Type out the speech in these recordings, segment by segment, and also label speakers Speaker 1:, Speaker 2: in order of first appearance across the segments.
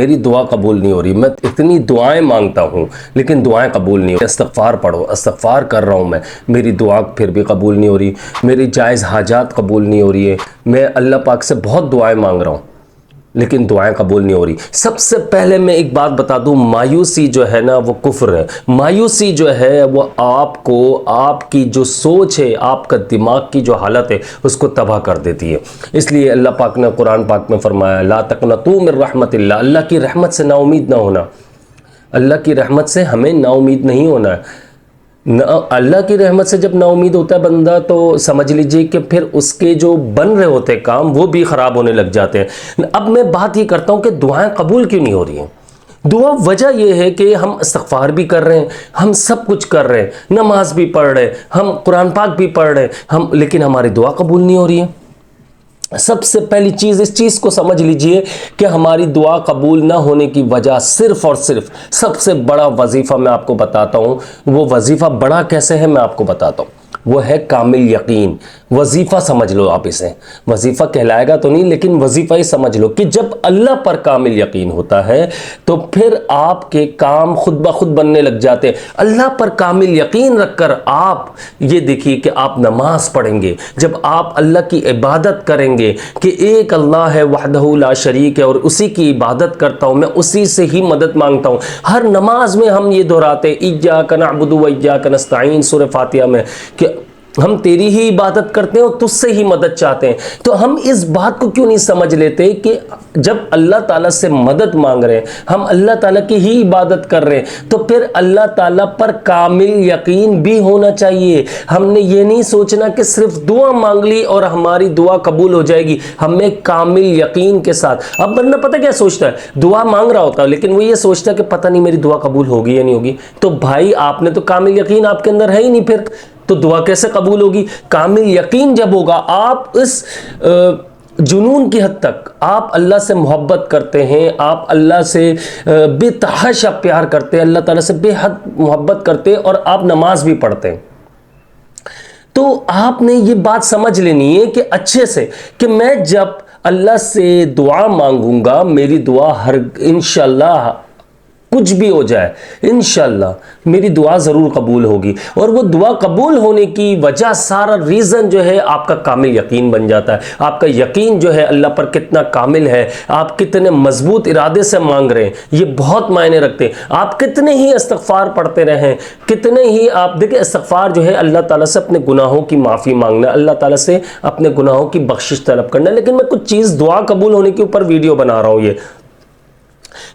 Speaker 1: میری دعا قبول نہیں ہو رہی، میں اتنی دعائیں مانگتا ہوں لیکن دعائیں قبول نہیں ہو رہی، استغفار پڑھو، استغفار کر رہا ہوں میری دعا پھر بھی قبول نہیں ہو رہی، میری جائز حاجات قبول نہیں ہو رہی ہے، میں اللہ پاک سے بہت دعائیں مانگ رہا ہوں لیکن دعائیں قبول نہیں ہو رہی۔ سب سے پہلے میں ایک بات بتا دوں، مایوسی جو ہے نا وہ کفر ہے۔ مایوسی جو ہے وہ آپ کو، آپ کی جو سوچ ہے، آپ کا دماغ کی جو حالت ہے اس کو تباہ کر دیتی ہے۔ اس لیے اللہ پاک نے قرآن پاک میں فرمایا لا تقنطوا من رحمت اللہ، اللہ کی رحمت سے نا امید نہ ہونا، اللہ کی رحمت سے ہمیں نا امید نہیں ہونا ہے۔ اللہ کی رحمت سے جب نا امید ہوتا ہے بندہ تو سمجھ لیجئے کہ پھر اس کے جو بن رہے ہوتے کام وہ بھی خراب ہونے لگ جاتے ہیں۔ اب میں بات یہ کرتا ہوں کہ دعائیں قبول کیوں نہیں ہو رہی ہیں؟ دعا وجہ یہ ہے کہ ہم استغفار بھی کر رہے ہیں، ہم سب کچھ کر رہے ہیں، نماز بھی پڑھ رہے ہیں، ہم قرآن پاک بھی پڑھ رہے ہیں، لیکن ہماری دعا قبول نہیں ہو رہی ہے۔ سب سے پہلی چیز اس چیز کو سمجھ لیجئے کہ ہماری دعا قبول نہ ہونے کی وجہ صرف اور صرف سب سے بڑا وظیفہ میں آپ کو بتاتا ہوں، وہ وظیفہ بڑا کیسے ہے میں آپ کو بتاتا ہوں، وہ ہے کامل یقین۔ وظیفہ سمجھ لو آپ اسے، وظیفہ کہلائے گا تو نہیں لیکن وظیفہ ہی سمجھ لو کہ جب اللہ پر کامل یقین ہوتا ہے تو پھر آپ کے کام خود بخود بننے لگ جاتے ہیں۔ اللہ پر کامل یقین رکھ کر آپ یہ دیکھیے کہ آپ نماز پڑھیں گے، جب آپ اللہ کی عبادت کریں گے کہ ایک اللہ ہے وحدہ لا شریک ہے اور اسی کی عبادت کرتا ہوں، میں اسی سے ہی مدد مانگتا ہوں۔ ہر نماز میں ہم یہ دہراتے ہیں ایاک نعبد و ایاک نستعین سورہ فاتحہ میں کہ ہم تیری ہی عبادت کرتے ہیں اور تجھ سے ہی مدد چاہتے ہیں۔ تو ہم اس بات کو کیوں نہیں سمجھ لیتے کہ جب اللہ تعالیٰ سے مدد مانگ رہے ہیں، ہم اللہ تعالیٰ کی ہی عبادت کر رہے ہیں، تو پھر اللہ تعالیٰ پر کامل یقین بھی ہونا چاہیے۔ ہم نے یہ نہیں سوچنا کہ صرف دعا مانگ لی اور ہماری دعا قبول ہو جائے گی، ہمیں کامل یقین کے ساتھ۔ اب بندہ پتہ کیا سوچتا ہے، دعا مانگ رہا ہوتا ہے لیکن وہ یہ سوچتا ہے کہ پتہ نہیں میری دعا قبول ہوگی یا نہیں ہوگی۔ تو بھائی آپ نے تو کامل یقین آپ کے اندر ہے ہی نہیں، پھر تو دعا کیسے قبول ہوگی؟ کامل یقین جب ہوگا، آپ اس جنون کی حد تک آپ اللہ سے محبت کرتے ہیں، آپ اللہ سے بے تحاشا پیار کرتے ہیں، اللہ تعالیٰ سے بے حد محبت کرتے ہیں اور آپ نماز بھی پڑھتے ہیں، تو آپ نے یہ بات سمجھ لینی ہے کہ اچھے سے کہ میں جب اللہ سے دعا مانگوں گا، میری دعا انشاءاللہ کچھ بھی ہو جائے انشاءاللہ میری دعا ضرور قبول ہوگی۔ اور وہ دعا قبول ہونے کی وجہ، سارا ریزن جو ہے آپ کا کامل یقین بن جاتا ہے۔ آپ کا یقین جو ہے اللہ پر کتنا کامل ہے، آپ کتنے مضبوط ارادے سے مانگ رہے ہیں، یہ بہت معنی رکھتے ہیں۔ آپ کتنے ہی استغفار پڑھتے رہیں، کتنے ہی آپ دیکھیں، استغفار جو ہے اللہ تعالیٰ سے اپنے گناہوں کی معافی مانگنا، اللہ تعالیٰ سے اپنے گناہوں کی بخشش طلب کرنا۔ لیکن میں کچھ چیز دعا قبول ہونے کے اوپر ویڈیو بنا رہا ہوں یہ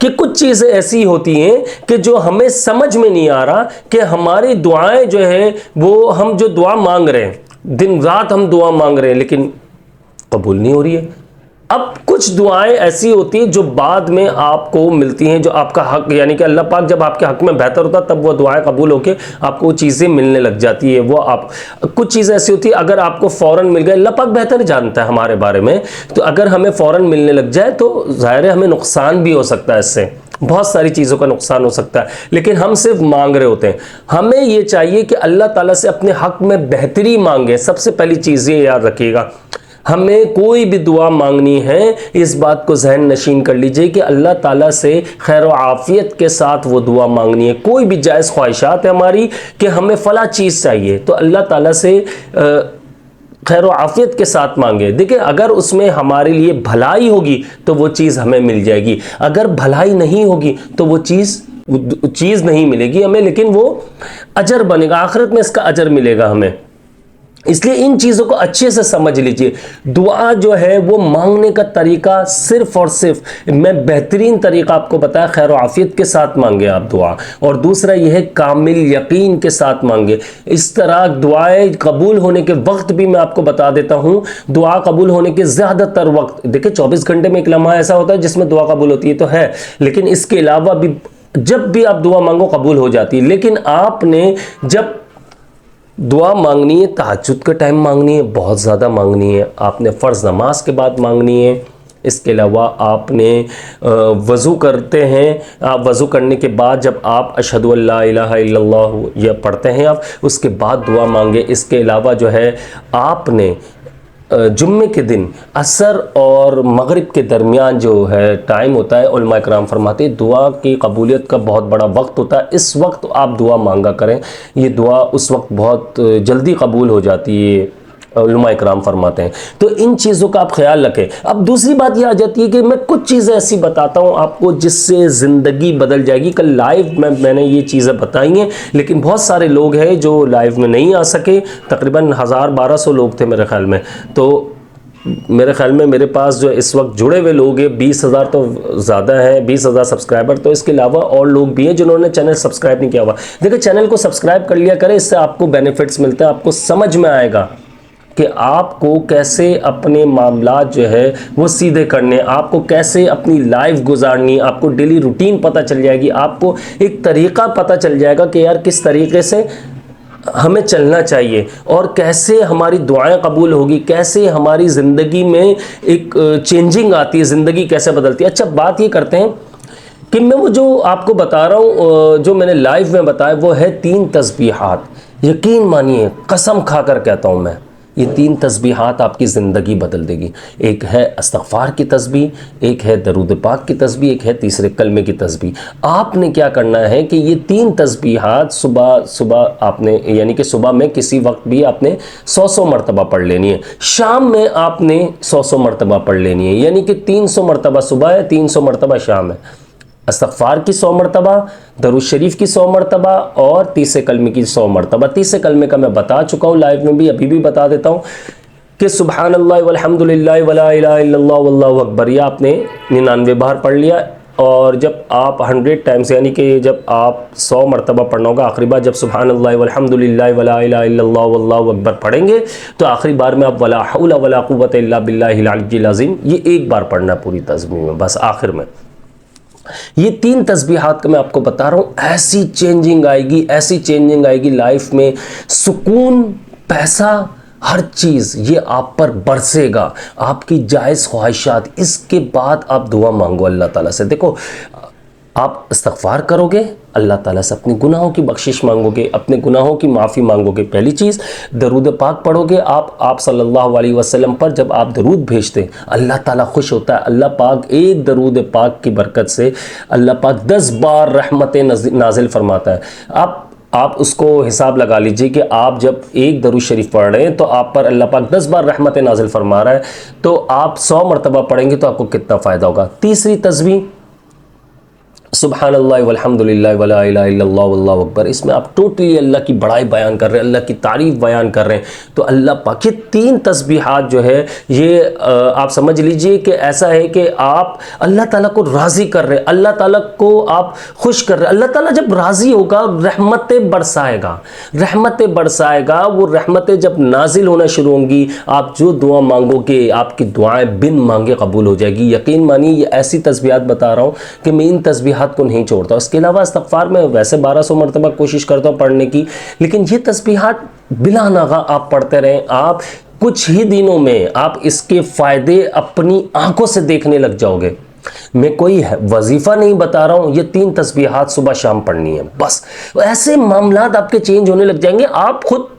Speaker 1: کہ کچھ چیزیں ایسی ہوتی ہیں کہ جو ہمیں سمجھ میں نہیں آ رہا کہ ہماری دعائیں جو ہیں وہ ہم جو دعا مانگ رہے ہیں، دن رات ہم دعا مانگ رہے ہیں لیکن قبول نہیں ہو رہی ہے۔ اب کچھ دعائیں ایسی ہوتی ہیں جو بعد میں آپ کو ملتی ہیں، جو آپ کا حق، یعنی کہ اللہ پاک جب آپ کے حق میں بہتر ہوتا تب وہ دعائیں قبول ہو کے آپ کو وہ چیزیں ملنے لگ جاتی ہے۔ وہ آپ کچھ چیزیں ایسی ہوتی ہیں اگر آپ کو فوراً مل گئے، اللہ پاک بہتر جانتا ہے ہمارے بارے میں، تو اگر ہمیں فوراً ملنے لگ جائے تو ظاہر ہے ہمیں نقصان بھی ہو سکتا ہے، اس سے بہت ساری چیزوں کا نقصان ہو سکتا ہے، لیکن ہم صرف مانگ رہے ہوتے ہیں۔ ہمیں یہ چاہیے کہ اللہ تعالیٰ سے اپنے حق میں بہتری مانگیں۔ سب سے پہلی چیز یہ یاد رکھیے گا، ہمیں کوئی بھی دعا مانگنی ہے اس بات کو ذہن نشین کر لیجئے کہ اللہ تعالیٰ سے خیر و عافیت کے ساتھ وہ دعا مانگنی ہے۔ کوئی بھی جائز خواہشات ہے ہماری کہ ہمیں فلاں چیز چاہیے تو اللہ تعالیٰ سے خیر و عافیت کے ساتھ مانگے۔ دیکھیں اگر اس میں ہمارے لیے بھلائی ہوگی تو وہ چیز ہمیں مل جائے گی، اگر بھلائی نہیں ہوگی تو وہ چیز نہیں ملے گی ہمیں، لیکن وہ اجر بنے گا، آخرت میں اس کا اجر ملے گا ہمیں۔ اس لیے ان چیزوں کو اچھے سے سمجھ لیجئے۔ دعا جو ہے وہ مانگنے کا طریقہ صرف اور صرف میں بہترین طریقہ آپ کو بتایا، خیر و عافیت کے ساتھ مانگے آپ دعا، اور دوسرا یہ ہے کامل یقین کے ساتھ مانگے۔ اس طرح دعائیں قبول ہونے کے وقت بھی میں آپ کو بتا دیتا ہوں، دعا قبول ہونے کے زیادہ تر وقت، دیکھیں 24 گھنٹے میں ایک لمحہ ایسا ہوتا ہے جس میں دعا قبول ہوتی ہے تو ہے، لیکن اس کے علاوہ بھی جب بھی آپ دعا مانگو قبول ہو جاتی ہے۔ لیکن آپ نے جب دعا مانگنی ہے تہجد کے ٹائم مانگنی ہے، بہت زیادہ مانگنی ہے، آپ نے فرض نماز کے بعد مانگنی ہے۔ اس کے علاوہ آپ نے وضو کرتے ہیں، آپ وضو کرنے کے بعد جب آپ اشہدو ان لا الہ الا اللہ یہ پڑھتے ہیں آپ، اس کے بعد دعا مانگے۔ اس کے علاوہ جو ہے آپ نے جمعے کے دن عصر اور مغرب کے درمیان جو ہے ٹائم ہوتا ہے، علماء کرام فرماتے ہیں دعا کی قبولیت کا بہت بڑا وقت ہوتا ہے، اس وقت آپ دعا مانگا کریں، یہ دعا اس وقت بہت جلدی قبول ہو جاتی ہے، علماء اکرام فرماتے ہیں۔ تو ان چیزوں کا آپ خیال رکھیں۔ اب دوسری بات یہ آ جاتی ہے کہ میں کچھ چیزیں ایسی بتاتا ہوں آپ کو جس سے زندگی بدل جائے گی۔ کل لائیو میں نے یہ چیزیں بتائی ہیں، لیکن بہت سارے لوگ ہیں جو لائیو میں نہیں آ سکے، تقریباً 1200 لوگ تھے میرے خیال میں، تو میرے خیال میں میرے پاس جو اس وقت جڑے ہوئے لوگ ہیں 20,000 تو زیادہ ہیں، 20,000 سبسکرائبر، تو اس کے علاوہ اور لوگ بھی ہیں جنہوں نے چینل سبسکرائب نہیں کیا ہوا۔ دیکھیں چینل کو سبسکرائب کر لیا کریں، اس سے آپ کو بینیفٹس ملتے ہیں، آپ کو سمجھ میں آئے گا کہ آپ کو کیسے اپنے معاملات جو ہے وہ سیدھے کرنے، آپ کو کیسے اپنی لائف گزارنی، آپ کو ڈیلی روٹین پتہ چل جائے گی، آپ کو ایک طریقہ پتہ چل جائے گا کہ یار کس طریقے سے ہمیں چلنا چاہیے اور کیسے ہماری دعائیں قبول ہوگی، کیسے ہماری زندگی میں ایک چینجنگ آتی ہے، زندگی کیسے بدلتی ہے۔ اچھا بات یہ کرتے ہیں کہ میں وہ جو آپ کو بتا رہا ہوں، جو میں نے لائیو میں بتایا، وہ ہے 3 تسبیحات۔ یقین مانیے، قسم کھا کر کہتا ہوں میں، یہ 3 تسبیحات آپ کی زندگی بدل دے گی۔ ایک ہے استغفار کی تسبیح، ایک ہے درود پاک کی تسبیح، ایک ہے تیسرے کلمے کی تسبیح۔ آپ نے کیا کرنا ہے کہ یہ 3 تسبیحات صبح آپ نے، یعنی کہ صبح میں کسی وقت بھی آپ نے 100 مرتبہ پڑھ لینی ہے، شام میں آپ نے 100 مرتبہ پڑھ لینی ہے، یعنی کہ 300 مرتبہ صبح ہے، 300 مرتبہ شام ہے۔ استغفار کی 100 مرتبہ، درود شریف کی 100 مرتبہ اور تیسرے کلمے کی 100 مرتبہ۔ تیسرے کلمے کا میں بتا چکا ہوں لائیو میں بھی، ابھی بھی بتا دیتا ہوں کہ سبحان اللہ والحمد للہ ولا الہ الا اللہ واللہ اکبر، یہ آپ نے 99 بار پڑھ لیا، اور جب آپ 100 ٹائمز، یعنی کہ جب آپ 100 مرتبہ پڑھنا ہوگا، آخری بار جب سبحان اللہ والحمد للہ ولا الہ الا اللہ واللہ اکبر پڑھیں گے تو آخری بار میں آپ ولا حول ولا قوت الا باللہ العلی العظیم، یہ ایک بار پڑھنا ہے پوری تسبیح میں، بس آخر میں۔ یہ 3 تسبیحات کا میں آپ کو بتا رہا ہوں، ایسی چینجنگ آئے گی، ایسی چینجنگ آئے گی لائف میں، سکون، پیسہ، ہر چیز یہ آپ پر برسے گا، آپ کی جائز خواہشات۔ اس کے بعد آپ دعا مانگو اللہ تعالیٰ سے۔ دیکھو آپ استغفار کرو گے، اللہ تعالیٰ سے اپنے گناہوں کی بخشش مانگو گے، اپنے گناہوں کی معافی مانگو گے، پہلی چیز۔ درود پاک پڑھو گے، آپ صلی اللہ علیہ وسلم پر جب آپ درود بھیجتے اللہ تعالیٰ خوش ہوتا ہے۔ اللہ پاک ایک درود پاک کی برکت سے اللہ پاک 10 بار رحمت نازل فرماتا ہے۔ آپ اس کو حساب لگا لیجئے کہ آپ جب ایک درود شریف پڑھ رہے ہیں تو آپ پر اللہ پاک 10 بار رحمت نازل فرما رہا ہے، تو آپ 100 مرتبہ پڑھیں گے تو آپ کو کتنا فائدہ ہوگا۔ تیسری تسبیح سبحان اللہ والحمد للہ ولا الہ الا اللہ واللہ اکبر، اس میں آپ ٹوٹلی اللہ کی بڑائی بیان کر رہے ہیں، اللہ کی تعریف بیان کر رہے ہیں۔ تو اللہ پاک یہ 3 تسبیحات جو ہے یہ آپ سمجھ لیجئے کہ ایسا ہے کہ آپ اللہ تعالیٰ کو راضی کر رہے ہیں، اللہ تعالیٰ کو آپ خوش کر رہے ہیں۔ اللہ تعالیٰ جب راضی ہوگا رحمتیں برسائے گا، رحمتیں برسائے گا، وہ رحمتیں جب نازل ہونا شروع ہوں گی، آپ جو دعا مانگو گے آپ کی دعائیں بن مانگے قبول ہو جائے گی۔ یقین مانیے یہ ایسی تسبیحات بتا رہا ہوں کہ میں ان تسبیحات کو نہیں چھوڑتا۔ اس کے علاوہ استغفار میں ویسے 1200 مرتبہ کوشش کرتا ہوں پڑھنے کی، لیکن یہ تسبیحات بلا ناغہ آپ پڑھتے رہیں، آپ کچھ ہی دنوں میں آپ اس کے فائدے اپنی آنکھوں سے دیکھنے لگ جاؤ گے۔ میں کوئی وظیفہ نہیں بتا رہا ہوں، یہ 3 تسبیحات صبح شام پڑھنی ہے بس، ایسے معاملات آپ کے چینج ہونے لگ جائیں گے آپ خود۔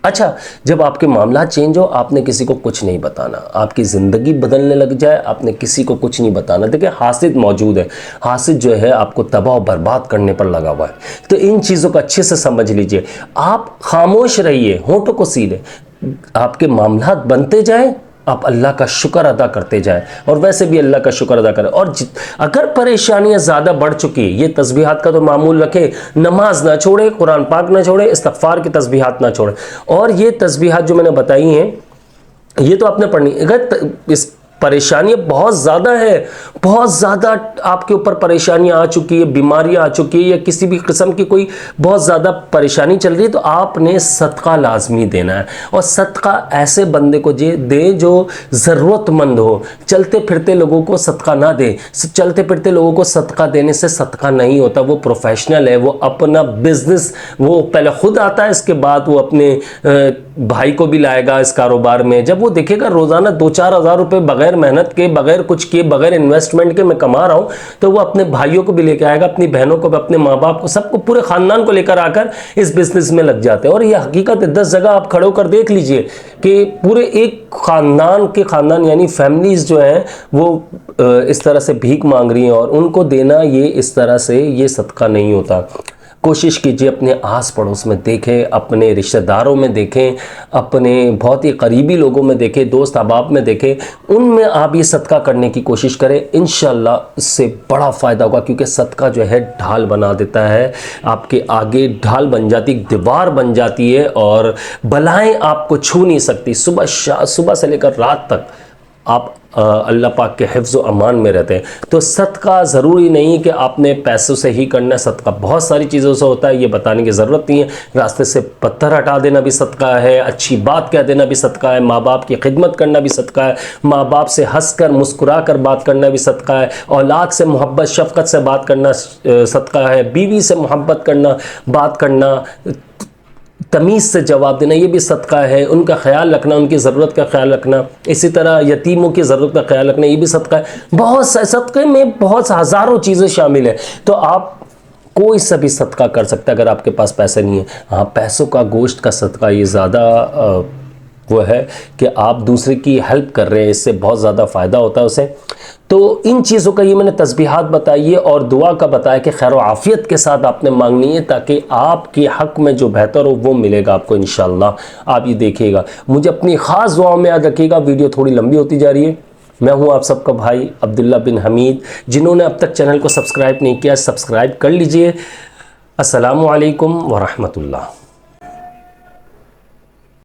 Speaker 1: اچھا جب آپ کے معاملات چینج ہو، آپ نے کسی کو کچھ نہیں بتانا، آپ کی زندگی بدلنے لگ جائے، آپ نے کسی کو کچھ نہیں بتانا۔ دیکھیں حاسد موجود ہے، حاسد جو ہے آپ کو تباہ و برباد کرنے پر لگا ہوا ہے، تو ان چیزوں کو اچھے سے سمجھ لیجئے۔ آپ خاموش رہیے، ہونٹوں کو سیلے، آپ کے معاملات بنتے جائیں، آپ اللہ کا شکر ادا کرتے جائیں، اور ویسے بھی اللہ کا شکر ادا کریں۔ اور اگر پریشانیاں زیادہ بڑھ چکی، یہ تسبیحات کا تو معمول رکھیں، نماز نہ چھوڑیں، قرآن پاک نہ چھوڑیں، استغفار کی تسبیحات نہ چھوڑیں، اور یہ تسبیحات جو میں نے بتائی ہیں یہ تو آپ نے پڑھنی۔ اگر اس پریشانیاں بہت زیادہ ہے، بہت زیادہ آپ کے اوپر پریشانیاں آ چکی ہے، بیماریاں آ چکی ہے، یا کسی بھی قسم کی کوئی بہت زیادہ پریشانی چل رہی ہے، تو آپ نے صدقہ لازمی دینا ہے، اور صدقہ ایسے بندے کو دیں جو ضرورت مند ہو۔ چلتے پھرتے لوگوں کو صدقہ نہ دیں، چلتے پھرتے لوگوں کو صدقہ دینے سے صدقہ نہیں ہوتا، وہ پروفیشنل ہے، وہ اپنا بزنس، وہ پہلے خود آتا ہے، اس کے بعد وہ اپنے بھائی کو بھی لائے گا اس کاروبار میں. جب وہ دیکھے گا روزانہ 2-4 ہزار روپے بغیر محنت کے, بغیر کچھ کیے, بغیر انویسٹمنٹ کے میں کما رہا ہوں, تو وہ اپنے بھائیوں کو بھی لے کے آئے گا, اپنی بہنوں کو بھی, اپنے ماں باپ کو, سب کو, پورے خاندان کو لے کر آ کر اس بزنس میں لگ جاتے ہیں. اور یہ حقیقت ہے, 10 جگہ آپ کھڑے ہو کر دیکھ لیجئے کہ پورے ایک خاندان یعنی فیملیز جو ہیں وہ اس طرح سے بھیک مانگ رہی ہیں, اور ان کو دینا یہ اس طرح سے یہ صدقہ نہیں ہوتا. کوشش کیجئے اپنے آس پڑوس میں دیکھیں, اپنے رشتہ داروں میں دیکھیں, اپنے بہت ہی قریبی لوگوں میں دیکھیں, دوست احباب میں دیکھیں, ان میں آپ یہ صدقہ کرنے کی کوشش کریں. انشاءاللہ اس سے بڑا فائدہ ہوگا, کیونکہ صدقہ جو ہے ڈھال بنا دیتا ہے, آپ کے آگے ڈھال بن جاتی, دیوار بن جاتی ہے, اور بلائیں آپ کو چھو نہیں سکتی. صبح سے لے کر رات تک آپ اللہ پاک کے حفظ و امان میں رہتے ہیں. تو صدقہ ضروری نہیں کہ آپ نے پیسوں سے ہی کرنا ہے, صدقہ بہت ساری چیزوں سے ہوتا ہے, یہ بتانے کی ضرورت نہیں ہے. راستے سے پتھر ہٹا دینا بھی صدقہ ہے, اچھی بات کہہ دینا بھی صدقہ ہے, ماں باپ کی خدمت کرنا بھی صدقہ ہے, ماں باپ سے ہنس کر مسکرا کر بات کرنا بھی صدقہ ہے, اولاد سے محبت شفقت سے بات کرنا صدقہ ہے, بیوی سے محبت کرنا, بات کرنا, تمیز سے جواب دینا, یہ بھی صدقہ ہے. ان کا خیال رکھنا, ان کی ضرورت کا خیال رکھنا, اسی طرح یتیموں کی ضرورت کا خیال رکھنا, یہ بھی صدقہ ہے. بہت سے صدقے میں بہت ہزاروں چیزیں شامل ہیں. تو آپ کوئی سا بھی صدقہ کر سکتے اگر آپ کے پاس پیسے نہیں ہیں. ہاں, پیسوں کا, گوشت کا صدقہ یہ زیادہ وہ ہے کہ آپ دوسرے کی ہیلپ کر رہے ہیں, اس سے بہت زیادہ فائدہ ہوتا ہے اسے. تو ان چیزوں کا یہ میں نے تسبیحات بتائی ہے, اور دعا کا بتایا کہ خیر و عافیت کے ساتھ آپ نے مانگنی ہے, تاکہ آپ کے حق میں جو بہتر ہو وہ ملے گا آپ کو انشاءاللہ. آپ یہ دیکھیے گا. مجھے اپنی خاص دعاؤں میں یاد رکھیے گا. ویڈیو تھوڑی لمبی ہوتی جا رہی ہے. میں ہوں آپ سب کا بھائی عبداللہ بن حمید. جنہوں نے اب تک چینل کو سبسکرائب نہیں کیا, سبسکرائب کر لیجئے. السلام علیکم ورحمۃ اللہ.